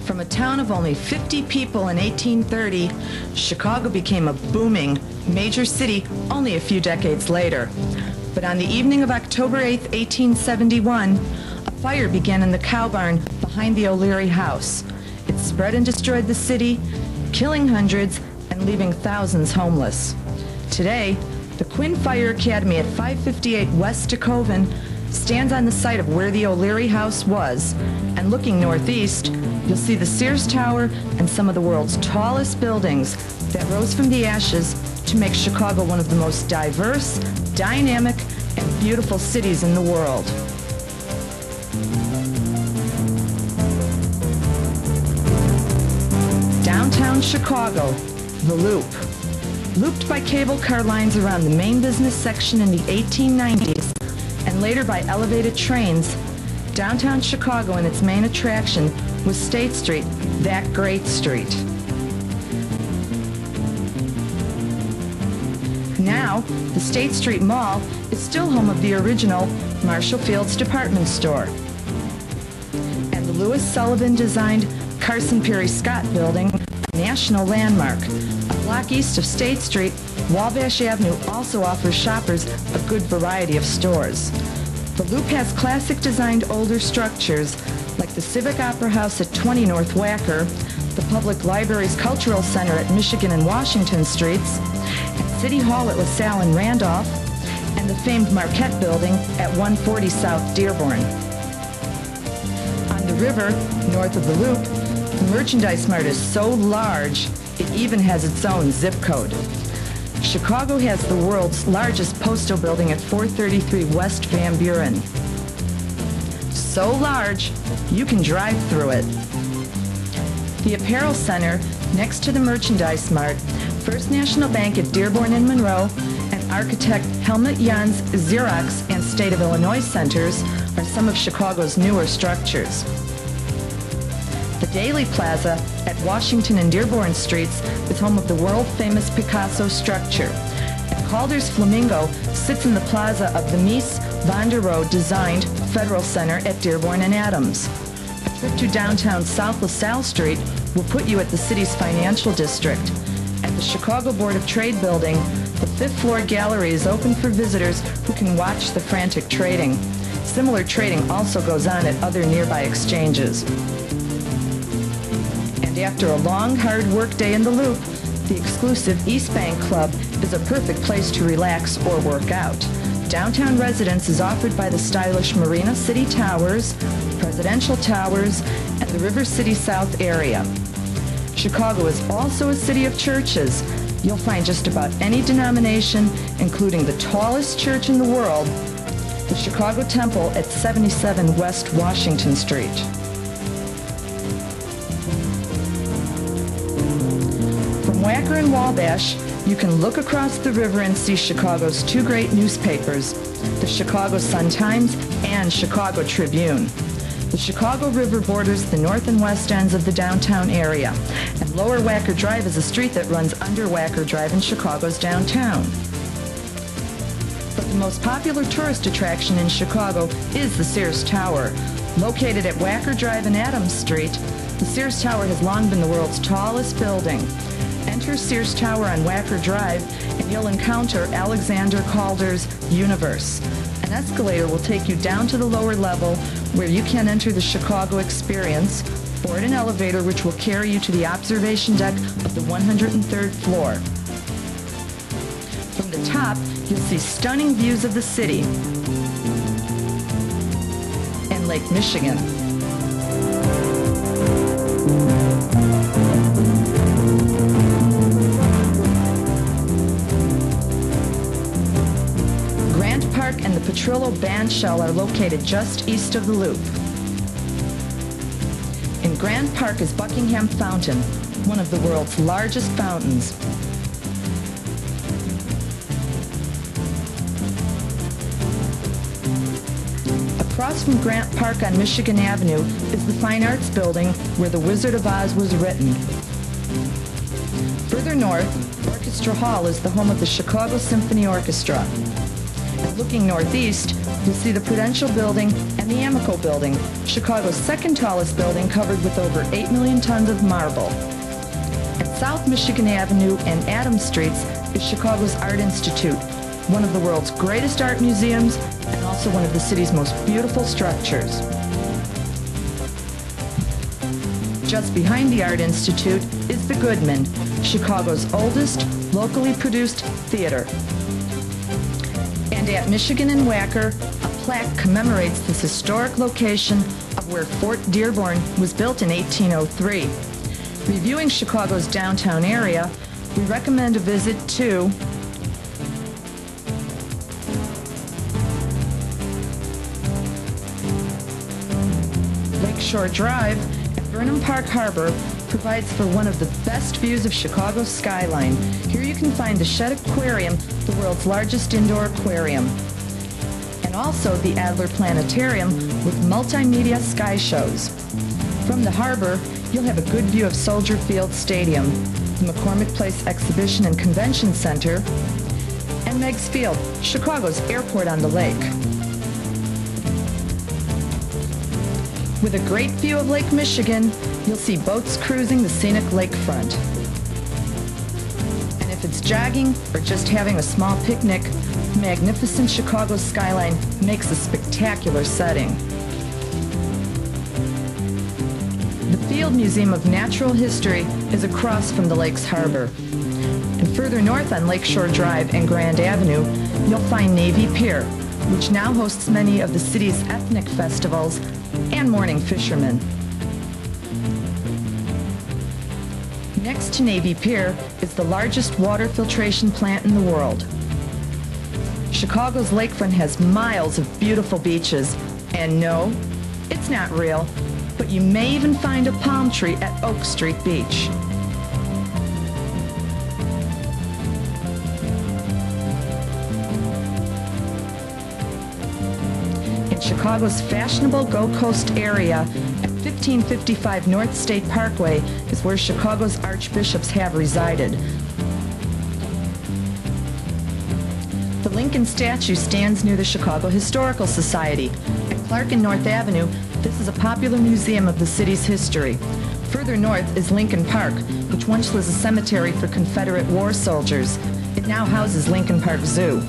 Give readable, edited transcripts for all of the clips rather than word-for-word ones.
From a town of only 50 people in 1830, Chicago became a booming major city only a few decades later. But on the evening of October 8, 1871, a fire began in the cow barn behind the O'Leary house. It spread and destroyed the city, killing hundreds and leaving thousands homeless. Today, the Quinn Fire Academy at 558 West DeKoven stands on the site of where the O'Leary house was, and looking northeast, you'll see the Sears Tower and some of the world's tallest buildings that rose from the ashes to make Chicago one of the most diverse, dynamic, and beautiful cities in the world. Downtown Chicago, the Loop. Looped by cable car lines around the main business section in the 1890s, and later by elevated trains, downtown Chicago and its main attraction was State Street, that great street. Now, the State Street Mall is still home of the original Marshall Fields department store. And the Louis Sullivan designed Carson Perry Scott building, a national landmark. A block east of State Street, Wabash Avenue also offers shoppers a good variety of stores. The Loop has classic designed older structures like the Civic Opera House at 20 North Wacker, the Public Library's Cultural Center at Michigan and Washington Streets, and City Hall at LaSalle and Randolph, and the famed Marquette Building at 140 South Dearborn. On the river, north of the Loop, the Merchandise Mart is so large, it even has its own zip code. Chicago has the world's largest postal building at 433 West Van Buren. So large, you can drive through it. The Apparel Center, next to the Merchandise Mart, First National Bank at Dearborn and Monroe, and architect Helmut Jahn's Xerox and State of Illinois centers are some of Chicago's newer structures. The Daley Plaza at Washington and Dearborn Streets is home of the world-famous Picasso structure. And Calder's Flamingo sits in the plaza of the Mies van der Rohe designed Federal Center at Dearborn and Adams. A trip to downtown South LaSalle Street will put you at the city's financial district. At the Chicago Board of Trade building, the fifth floor gallery is open for visitors who can watch the frantic trading. Similar trading also goes on at other nearby exchanges. And after a long, hard work day in the Loop, the exclusive East Bank Club is a perfect place to relax or work out. Downtown residence is offered by the stylish Marina City Towers, Presidential Towers, and the River City South area. Chicago is also a city of churches. You'll find just about any denomination, including the tallest church in the world, the Chicago Temple at 77 West Washington Street. From Wacker and Wabash, you can look across the river and see Chicago's two great newspapers, the Chicago Sun-Times and Chicago Tribune. The Chicago River borders the north and west ends of the downtown area, and Lower Wacker Drive is a street that runs under Wacker Drive in Chicago's downtown. But the most popular tourist attraction in Chicago is the Sears Tower. Located at Wacker Drive and Adams Street, the Sears Tower has long been the world's tallest building. Enter Sears Tower on Wacker Drive, and you'll encounter Alexander Calder's Universe. An escalator will take you down to the lower level, where you can enter the Chicago experience, board an elevator which will carry you to the observation deck of the 103rd floor. From the top, you'll see stunning views of the city and Lake Michigan. Grant Park and the Petrillo Bandshell are located just east of the Loop. In Grant Park is Buckingham Fountain, one of the world's largest fountains. Across from Grant Park on Michigan Avenue is the Fine Arts Building where The Wizard of Oz was written. Further north, Orchestra Hall is the home of the Chicago Symphony Orchestra. And looking northeast, You'll see the Prudential Building and the Amico Building, Chicago's second tallest building covered with over 8 million tons of marble. At South Michigan Avenue and Adams Streets is Chicago's Art Institute, one of the world's greatest art museums and also one of the city's most beautiful structures. Just behind the Art Institute is the Goodman, Chicago's oldest locally produced theater. And at Michigan and Wacker, a plaque commemorates this historic location of where Fort Dearborn was built in 1803. Reviewing Chicago's downtown area, we recommend a visit to Lakeshore Drive. Burnham Park Harbor provides for one of the best views of Chicago's skyline. Here you can find the Shedd Aquarium, the world's largest indoor aquarium, and also the Adler Planetarium with multimedia sky shows. From the harbor, you'll have a good view of Soldier Field Stadium, the McCormick Place Exhibition and Convention Center, and Meigs Field, Chicago's airport on the lake. With a great view of Lake Michigan, you'll see boats cruising the scenic lakefront. And if it's jogging or just having a small picnic, the magnificent Chicago skyline makes a spectacular setting. The Field Museum of Natural History is across from the lake's harbor. And further north on Lakeshore Drive and Grand Avenue, you'll find Navy Pier, which now hosts many of the city's ethnic festivals and morning fishermen. Next to Navy Pier is the largest water filtration plant in the world. Chicago's lakefront has miles of beautiful beaches, and no, it's not real, but you may even find a palm tree at Oak Street Beach. Chicago's fashionable Gold Coast area at 1555 North State Parkway is where Chicago's archbishops have resided. The Lincoln statue stands near the Chicago Historical Society. At Clark and North Avenue, this is a popular museum of the city's history. Further north is Lincoln Park, which once was a cemetery for Confederate war soldiers. It now houses Lincoln Park Zoo.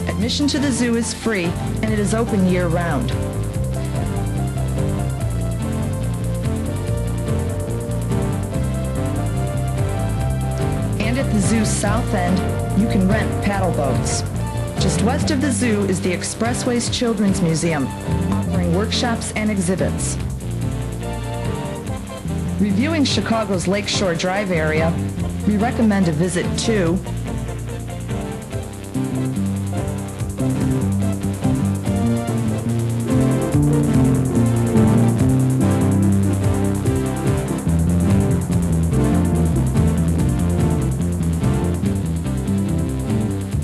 Admission to the zoo is free, and it is open year-round. And at the zoo's south end, you can rent paddle boats. Just west of the zoo is the Expressways Children's Museum, offering workshops and exhibits. Reviewing Chicago's Lakeshore Drive area, we recommend a visit to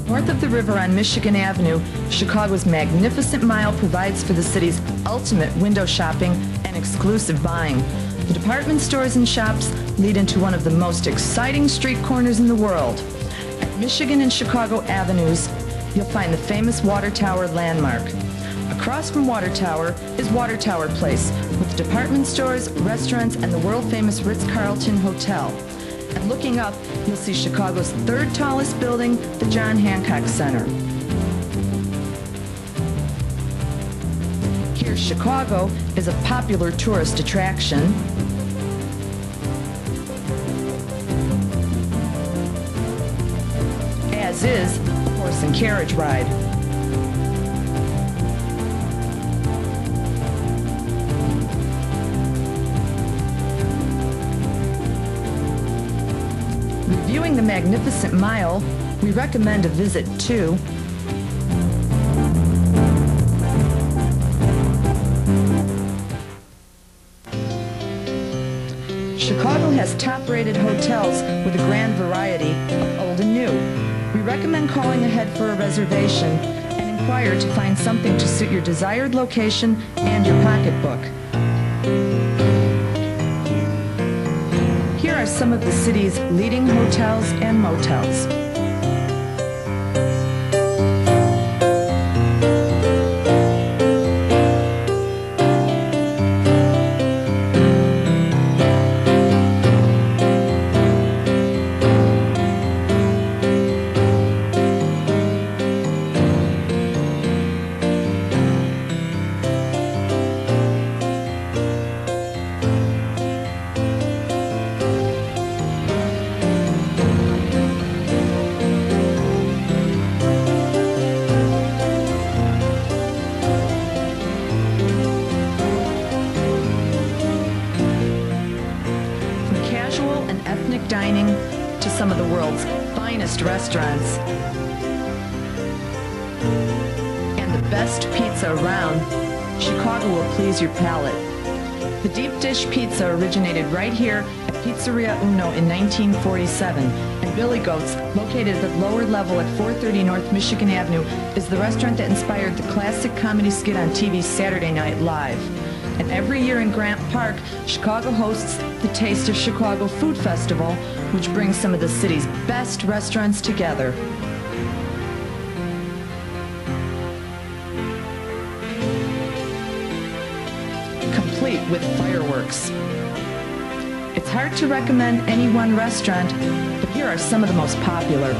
north of the river on Michigan Avenue. Chicago's Magnificent Mile provides for the city's ultimate window shopping and exclusive buying. The department stores and shops lead into one of the most exciting street corners in the world. At Michigan and Chicago Avenues, you'll find the famous Water Tower landmark. Across from Water Tower is Water Tower Place, with department stores, restaurants, and the world-famous Ritz-Carlton Hotel. And looking up, you'll see Chicago's third tallest building, the John Hancock Center. Here, Chicago is a popular tourist attraction, as is a horse and carriage ride. Reviewing the Magnificent Mile, we recommend a visit to Chicago has top-rated hotels with a grand variety of old and new. We recommend calling ahead for a reservation and inquire to find something to suit your desired location and your pocketbook. Here are some of the city's leading hotels and motels. some of the world's finest restaurants and the best pizza around, Chicago will please your palate. The deep dish pizza originated right here at Pizzeria Uno in 1947, and Billy Goat's, located at the lower level at 430 North Michigan Avenue, is the restaurant that inspired the classic comedy skit on TV's Saturday Night Live. And every year in Grant Park, Chicago hosts the Taste of Chicago Food Festival, which brings some of the city's best restaurants together. Complete with fireworks. It's hard to recommend any one restaurant, but here are some of the most popular.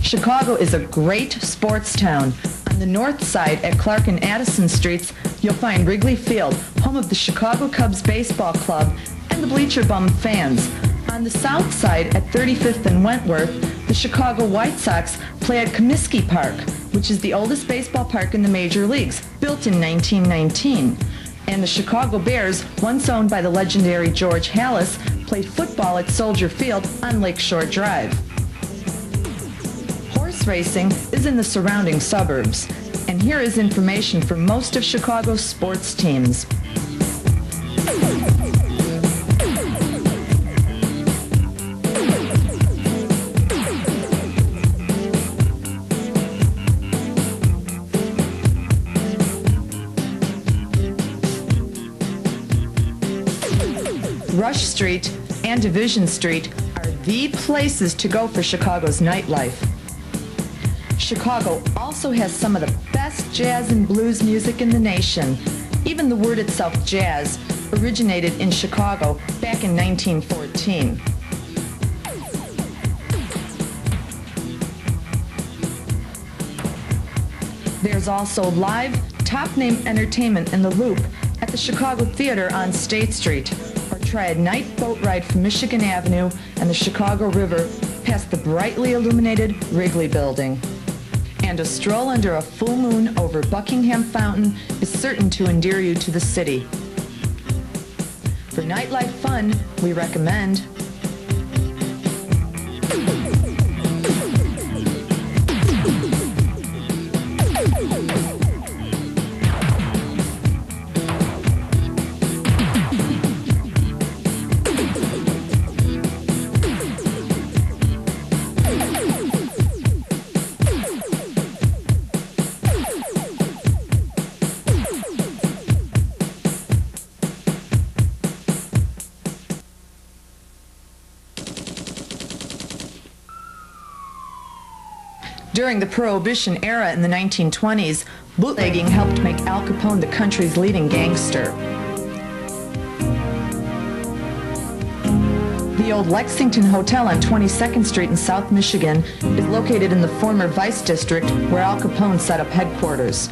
Chicago is a great sports town. On the north side at Clark and Addison Streets, you'll find Wrigley Field, home of the Chicago Cubs Baseball Club and the Bleacher Bum fans. On the south side at 35th and Wentworth, the Chicago White Sox play at Comiskey Park, which is the oldest baseball park in the major leagues, built in 1919. And the Chicago Bears, once owned by the legendary George Halas, play football at Soldier Field on Lakeshore Drive. Horse racing is in the surrounding suburbs, and here is information for most of Chicago's sports teams. Rush Street and Division Street are the places to go for Chicago's nightlife. Chicago also has some of the best jazz and blues music in the nation. Even the word itself, jazz, originated in Chicago back in 1914. There's also live, top-name entertainment in the Loop at the Chicago Theater on State Street, or try a night boat ride from Michigan Avenue and the Chicago River past the brightly illuminated Wrigley Building. And a stroll under a full moon over Buckingham Fountain is certain to endear you to the city. For nightlife fun, we recommend During the Prohibition era in the 1920s, bootlegging helped make Al Capone the country's leading gangster. The old Lexington Hotel on 22nd Street in South Michigan is located in the former Vice District where Al Capone set up headquarters.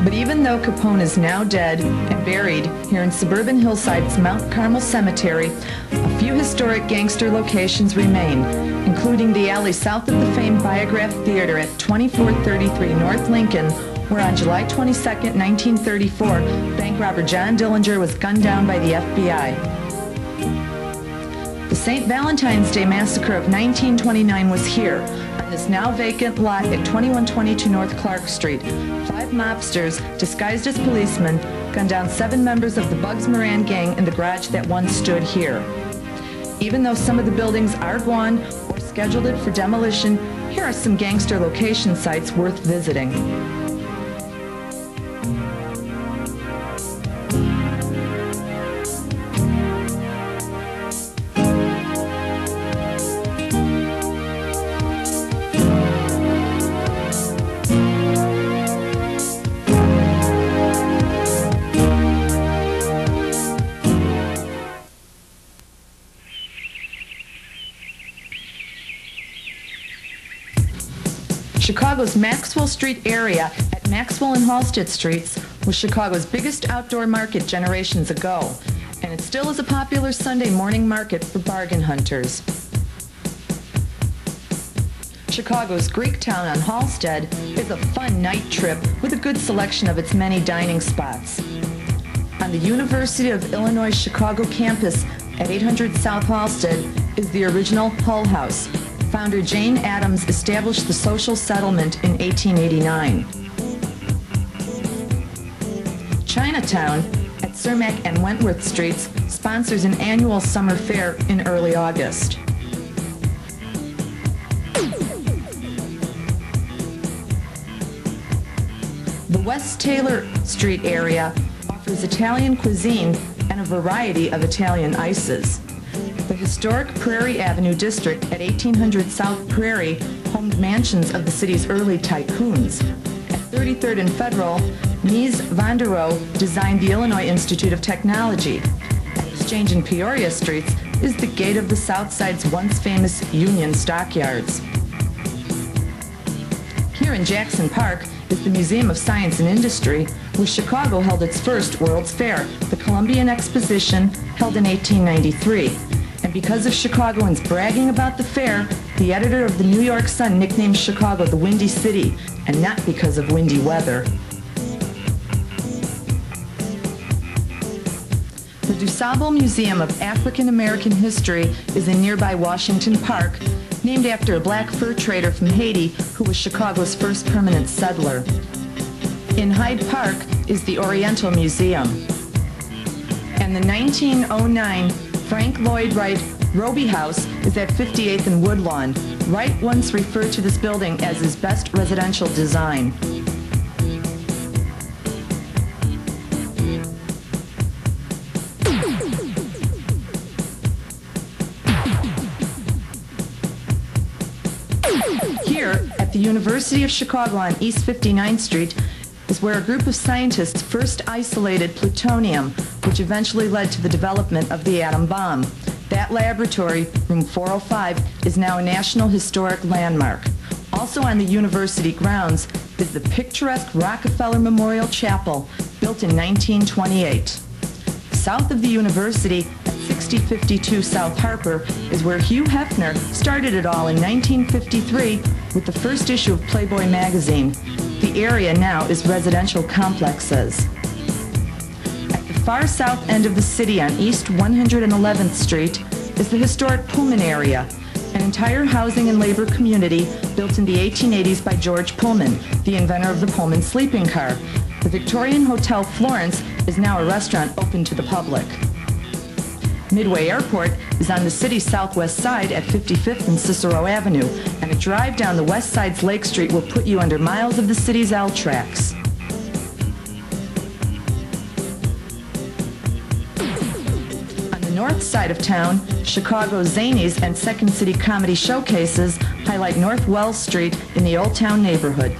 But even though Capone is now dead and buried here in suburban Hillside's Mount Carmel Cemetery, a few historic gangster locations remain, including the alley south of the famed Biograph Theater at 2433 North Lincoln, where on July 22, 1934, bank robber John Dillinger was gunned down by the FBI. The St. Valentine's Day Massacre of 1929 was here, on this now vacant lot at 2122 North Clark Street. 5 mobsters, disguised as policemen, gunned down 7 members of the Bugs Moran gang in the garage that once stood here. Even though some of the buildings are gone or scheduled for demolition, here are some gangster location sites worth visiting. Chicago's Maxwell Street area at Maxwell and Halsted Streets was Chicago's biggest outdoor market generations ago, and it still is a popular Sunday morning market for bargain hunters. Chicago's Greektown on Halsted is a fun night trip with a good selection of its many dining spots. On the University of Illinois Chicago campus at 800 South Halsted is the original Hull House. Founder Jane Addams established the social settlement in 1889. Chinatown at Cermak and Wentworth Streets sponsors an annual summer fair in early August. The West Taylor Street area offers Italian cuisine and a variety of Italian ices. The historic Prairie Avenue district at 1800 South Prairie homed mansions of the city's early tycoons. At 33rd and Federal, Mies van der Rohe designed the Illinois Institute of Technology. At Exchange and Peoria Streets is the gate of the South Side's once famous Union Stockyards. Here in Jackson Park is the Museum of Science and Industry, where Chicago held its first World's Fair, the Columbian Exposition, held in 1893. And because of Chicagoans bragging about the fair, the editor of the New York Sun nicknamed Chicago the Windy City, and not because of windy weather. The DuSable Museum of African American History is in nearby Washington Park, named after a black fur trader from Haiti who was Chicago's first permanent settler. In Hyde Park is the Oriental Museum. And the 1909 Frank Lloyd Wright Roby House is at 58th and Woodlawn. Wright once referred to this building as his best residential design. Here at the University of Chicago on East 59th Street is where a group of scientists first isolated plutonium, which eventually led to the development of the atom bomb. That laboratory, room 405, is now a National Historic Landmark. Also on the university grounds is the picturesque Rockefeller Memorial Chapel, built in 1928. South of the university, at 6052 South Harper, is where Hugh Hefner started it all in 1953 with the first issue of Playboy magazine. The area now is residential complexes. At the far south end of the city on East 111th Street is the historic Pullman area, an entire housing and labor community built in the 1880s by George Pullman, the inventor of the Pullman sleeping car. The Victorian Hotel Florence is now a restaurant open to the public. Midway Airport is on the city's southwest side at 55th and Cicero Avenue, and a drive down the west side's Lake Street will put you under miles of the city's L tracks. On the north side of town, Chicago's Zanies and Second City Comedy Showcases highlight North Wells Street in the Old Town neighborhood.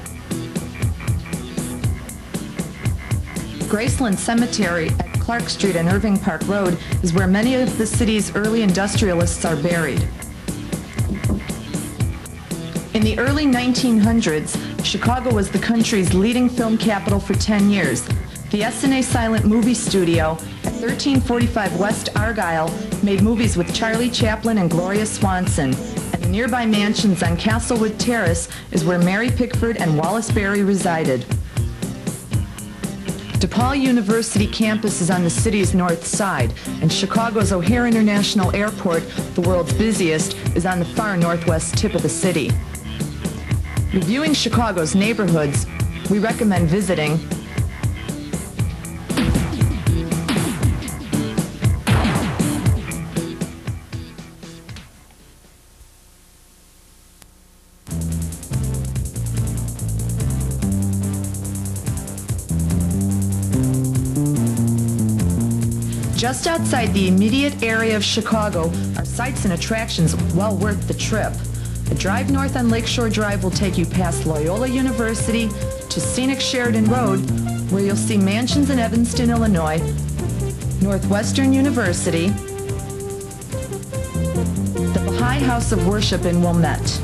Graceland Cemetery at Clark Street and Irving Park Road is where many of the city's early industrialists are buried. In the early 1900s, Chicago was the country's leading film capital for 10 years. The SNA Silent Movie Studio at 1345 West Argyle made movies with Charlie Chaplin and Gloria Swanson, and the nearby mansions on Castlewood Terrace is where Mary Pickford and Wallace Beery resided. DePaul University campus is on the city's north side, and Chicago's O'Hare International Airport, the world's busiest, is on the far northwest tip of the city. Reviewing Chicago's neighborhoods, we recommend visiting Just outside the immediate area of Chicago are sights and attractions well worth the trip. A drive north on Lakeshore Drive will take you past Loyola University to scenic Sheridan Road, where you'll see mansions in Evanston, Illinois, Northwestern University, the Baha'i House of Worship in Wilmette.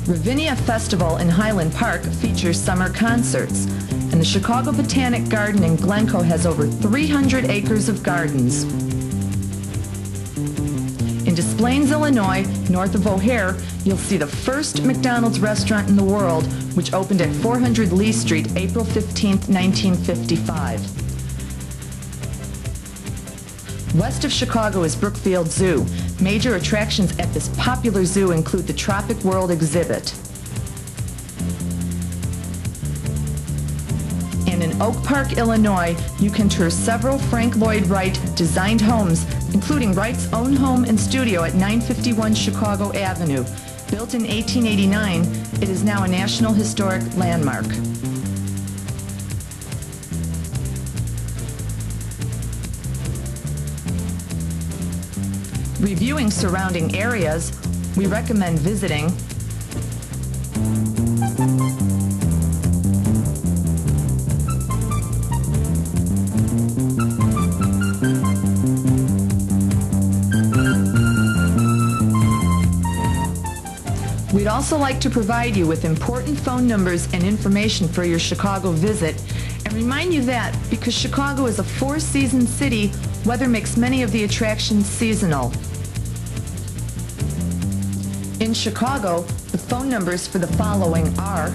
Ravinia Festival in Highland Park features summer concerts, and the Chicago Botanic Garden in Glencoe has over 300 acres of gardens. In Des Plaines, Illinois, north of O'Hare, you'll see the first McDonald's restaurant in the world, which opened at 400 Lee Street, April 15, 1955. West of Chicago is Brookfield Zoo. Major attractions at this popular zoo include the Tropic World exhibit. And in Oak Park, Illinois, you can tour several Frank Lloyd Wright designed homes, including Wright's own home and studio at 951 Chicago Avenue. Built in 1889, it is now a National Historic Landmark. Reviewing surrounding areas, we recommend visiting We'd also like to provide you with important phone numbers and information for your Chicago visit, and remind you that because Chicago is a four-season city, weather makes many of the attractions seasonal. In Chicago, the phone numbers for the following are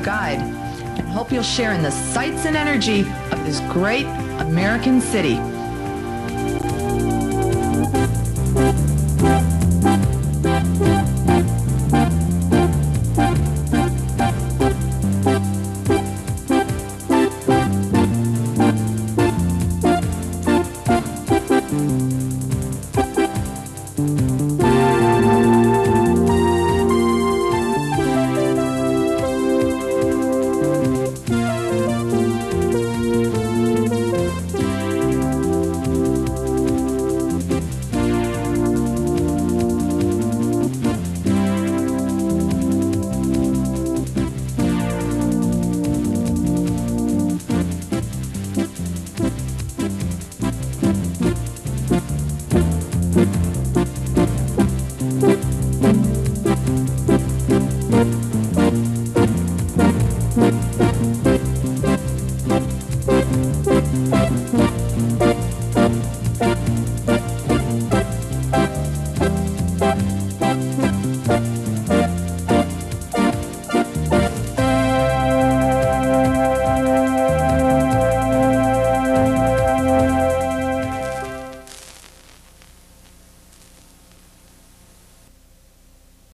guide, and hope you'll share in the sights and energy of this great American city.